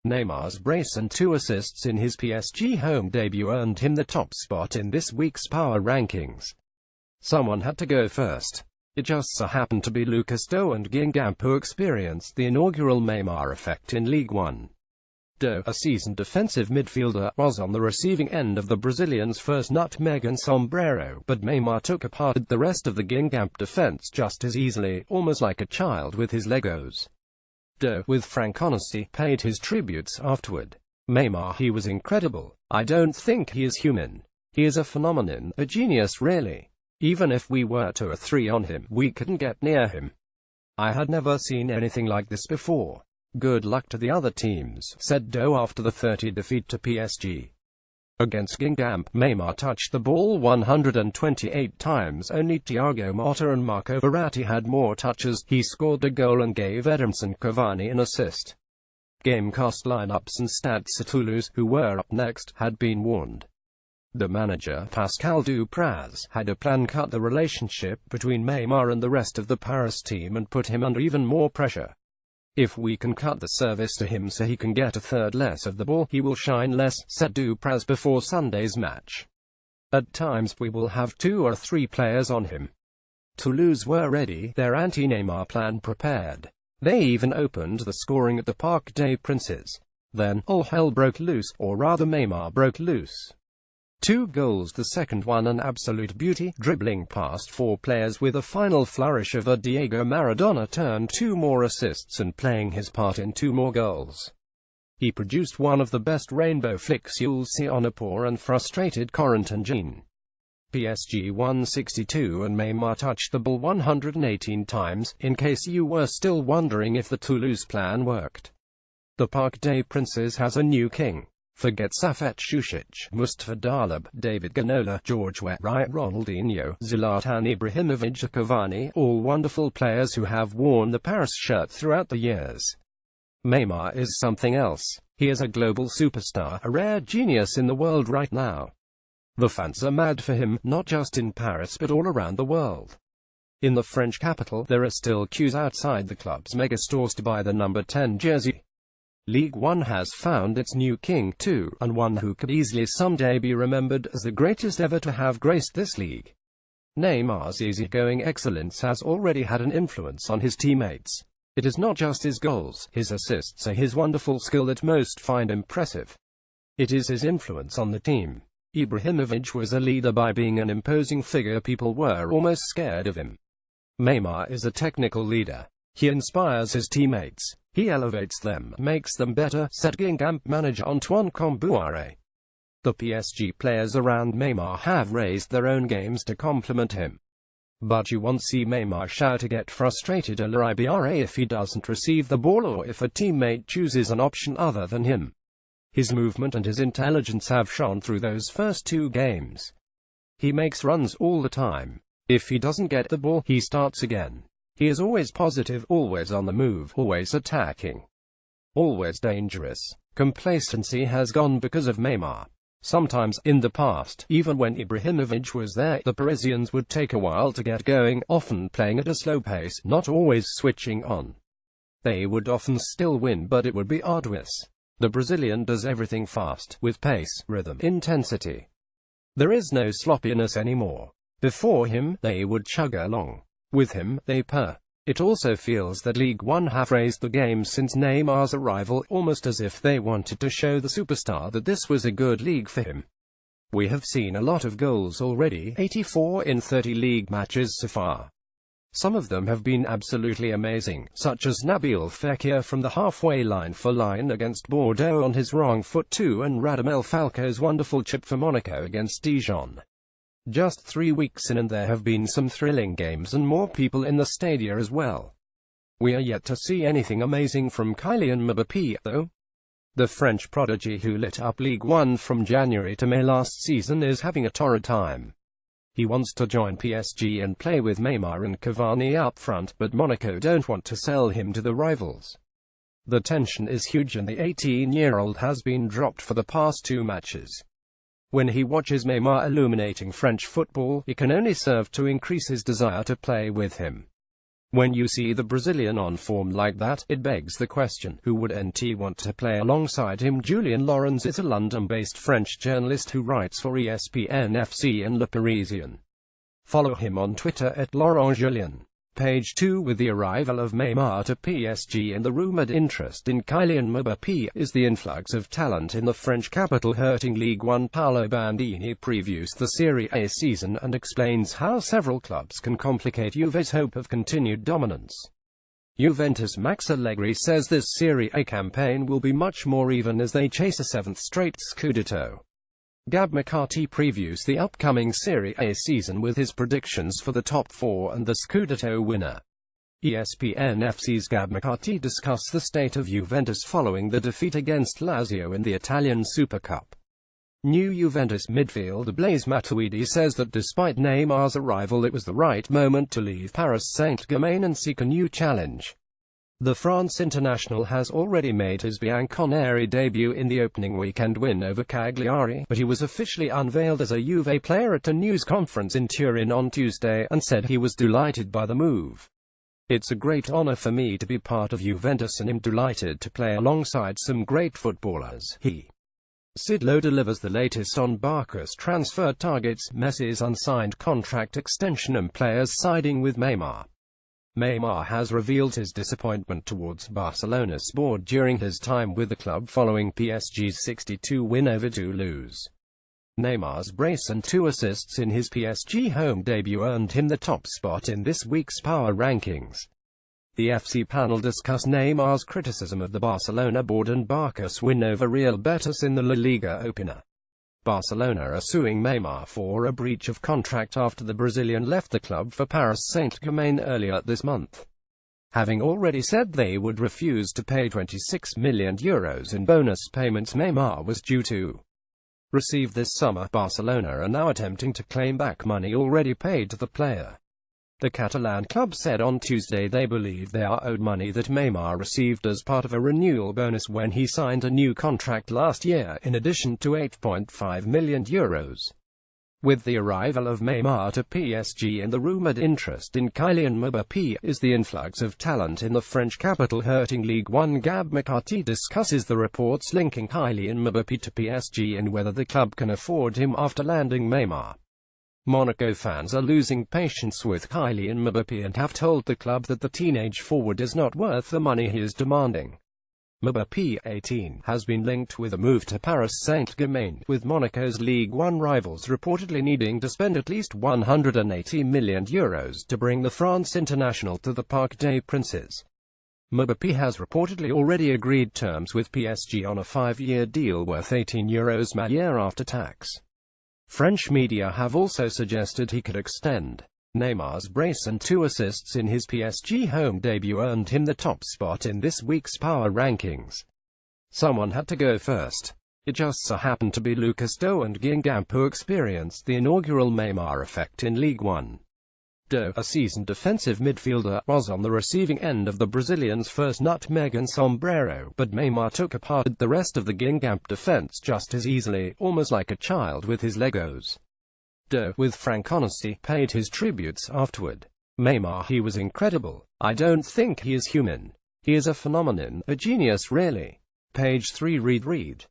Neymar's brace and 2 assists in his PSG home debut earned him the top spot in this week's power rankings. Someone had to go first. It just so happened to be Lucas Doe and Guingamp who experienced the inaugural Neymar effect in Ligue 1. Doe, a seasoned defensive midfielder, was on the receiving end of the Brazilian's first nutmeg and sombrero, but Neymar took apart the rest of the Guingamp defense just as easily, almost like a child with his Legos. Doe, with frank honesty, paid his tributes afterward. Neymar, he was incredible. I don't think he is human. He is a phenomenon, a genius really. Even if we were 2 or 3 on him, we couldn't get near him. I had never seen anything like this before. Good luck to the other teams, said Doe after the 30 defeat to PSG. Against Guingamp, Neymar touched the ball 128 times, only Thiago Motta and Marco Verratti had more touches. He scored a goal and gave Edinson Cavani an assist. Game cost lineups and stats at Toulouse, who were up next, had been warned. The manager, Pascal Dupraz, had a plan: cut the relationship between Neymar and the rest of the Paris team and put him under even more pressure. If we can cut the service to him so he can get a third less of the ball, he will shine less, said Dupraz before Sunday's match. At times we will have 2 or 3 players on him. Toulouse were ready, their anti-Neymar plan prepared. They even opened the scoring at the Parc des Princes. Then, all hell broke loose, or rather Neymar broke loose. 2 goals, the second one an absolute beauty, dribbling past 4 players with a final flourish of a Diego Maradona turn, 2 more assists and playing his part in 2 more goals. He produced one of the best rainbow flicks you'll see on a poor and frustrated Corentin Jean. PSG 162 and Neymar touched the ball 118 times, in case you were still wondering if the Toulouse plan worked. The Parc des Princes has a new king. Forget Safet Šušić, Mustafa Dalab, David Ginola, George Weah, Ronaldinho, Zlatan Ibrahimovic or Cavani, all wonderful players who have worn the Paris shirt throughout the years. Neymar is something else. He is a global superstar, a rare genius in the world right now. The fans are mad for him, not just in Paris but all around the world. In the French capital, there are still queues outside the club's megastores to buy the number 10 jersey. Ligue 1 has found its new king, too, and one who could easily someday be remembered as the greatest ever to have graced this league. Neymar's easygoing excellence has already had an influence on his teammates. It is not just his goals, his assists or his wonderful skill that most find impressive. It is his influence on the team. Ibrahimovic was a leader by being an imposing figure. People were almost scared of him. Neymar is a technical leader. He inspires his teammates. He elevates them, makes them better, said Guingamp manager Antoine Kombouaré. The PSG players around Neymar have raised their own games to compliment him. But you won't see Neymar shout or get frustrated or IBRA if he doesn't receive the ball or if a teammate chooses an option other than him. His movement and his intelligence have shone through those first 2 games. He makes runs all the time. If he doesn't get the ball, he starts again. He is always positive, always on the move, always attacking. Always dangerous. Complacency has gone because of Neymar. Sometimes, in the past, even when Ibrahimovic was there, the Parisians would take a while to get going, often playing at a slow pace, not always switching on. They would often still win, but it would be arduous. The Brazilian does everything fast, with pace, rhythm, intensity. There is no sloppiness anymore. Before him, they would chug along. With him, they purr. It also feels that Ligue 1 have raised the game since Neymar's arrival, almost as if they wanted to show the superstar that this was a good league for him. We have seen a lot of goals already, 84 in 30 league matches so far. Some of them have been absolutely amazing, such as Nabil Fekir from the halfway line for line against Bordeaux on his wrong foot too, and Radamel Falcao's wonderful chip for Monaco against Dijon. Just 3 weeks in and there have been some thrilling games and more people in the stadia as well. We are yet to see anything amazing from Kylian Mbappé, though. The French prodigy who lit up Ligue 1 from January to May last season is having a torrid time. He wants to join PSG and play with Neymar and Cavani up front, but Monaco don't want to sell him to the rivals. The tension is huge and the 18-year-old has been dropped for the past 2 matches. When he watches Neymar illuminating French football, it can only serve to increase his desire to play with him. When you see the Brazilian on form like that, it begs the question, who would NT want to play alongside him? Julian Laurens is a London-based French journalist who writes for ESPN FC and Le Parisien. Follow him on Twitter at Laurent Julien. Page 2. With the arrival of Neymar to PSG and the rumoured interest in Kylian Mbappé, is the influx of talent in the French capital hurting Ligue 1? Paolo Bandini previews the Serie A season and explains how several clubs can complicate Juve's hope of continued dominance. Juventus' Max Allegri says this Serie A campaign will be much more even as they chase a seventh straight Scudetto. Gab McCarthy previews the upcoming Serie A season with his predictions for the top four and the Scudetto winner. ESPN FC's Gab McCarthy discussed the state of Juventus following the defeat against Lazio in the Italian Super Cup. New Juventus midfielder Blaise Matuidi says that despite Neymar's arrival, it was the right moment to leave Paris Saint-Germain and seek a new challenge. The France international has already made his Bianconeri debut in the opening weekend win over Cagliari, but he was officially unveiled as a Juve player at a news conference in Turin on Tuesday, and said he was delighted by the move. "It's a great honor for me to be part of Juventus and I'm delighted to play alongside some great footballers," he said. Sidlow delivers the latest on Barca's transfer targets, Messi's unsigned contract extension and players siding with Neymar. Neymar has revealed his disappointment towards Barcelona's board during his time with the club following PSG's 6-2 win over Toulouse. Neymar's brace and 2 assists in his PSG home debut earned him the top spot in this week's power rankings. The FC panel discussed Neymar's criticism of the Barcelona board and Barca's win over Real Betis in the La Liga opener. Barcelona are suing Neymar for a breach of contract after the Brazilian left the club for Paris Saint-Germain earlier this month. Having already said they would refuse to pay €26 million in bonus payments Neymar was due to receive this summer, Barcelona are now attempting to claim back money already paid to the player. The Catalan club said on Tuesday they believe they are owed money that Neymar received as part of a renewal bonus when he signed a new contract last year, in addition to €8.5 million. With the arrival of Neymar to PSG and the rumoured interest in Kylian Mbappé, is the influx of talent in the French capital hurting Ligue 1? Gab McCarthy discusses the reports linking Kylian Mbappé to PSG and whether the club can afford him after landing Neymar. Monaco fans are losing patience with Kylian Mbappé and have told the club that the teenage forward is not worth the money he is demanding. Mbappé, 18, has been linked with a move to Paris Saint-Germain, with Monaco's Ligue 1 rivals reportedly needing to spend at least €180 million to bring the France international to the Parc des Princes. Mbappé has reportedly already agreed terms with PSG on a 5-year deal worth €18 a year after tax. French media have also suggested he could extend. Neymar's brace and 2 assists in his PSG home debut earned him the top spot in this week's power rankings. Someone had to go first. It just so happened to be Lucas Do and Guingamp who experienced the inaugural Neymar effect in Ligue 1. Do, a seasoned defensive midfielder, was on the receiving end of the Brazilian's first nutmeg and sombrero, but Neymar took apart the rest of the Guingamp defense just as easily, almost like a child with his Legos. Do, with frank honesty, paid his tributes afterward. "Neymar, he was incredible. I don't think he is human. He is a phenomenon, a genius really." Page 3. Read.